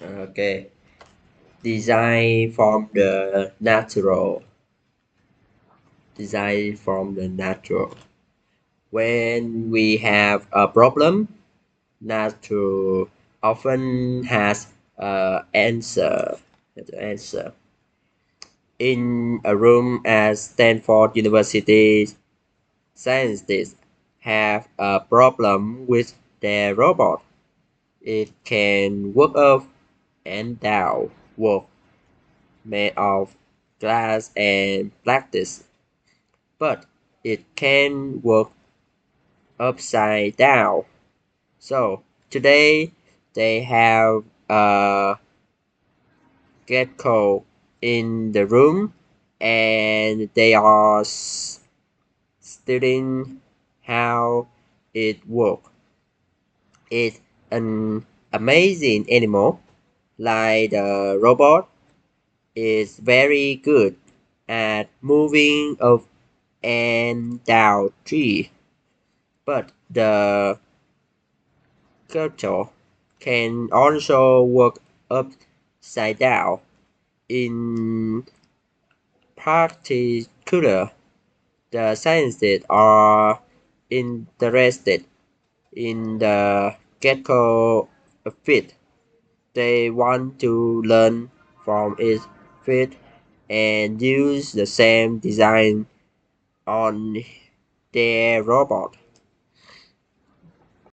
Okay. Design from the natural. Design from the natural. When we have a problem, nature often has answer. In a room at Stanford University, scientists have a problem with their robot. It can walk up and down, walk made of glass and plastic, but it can work upside down. So today they have a gecko in the room and they are studying how it works. It's an amazing animal, like the robot is very good at moving up and down tree, but the gecko can also work upside down. In particular, the scientists are interested in the gecko feet. They want to learn from its feet and use the same design on their robot.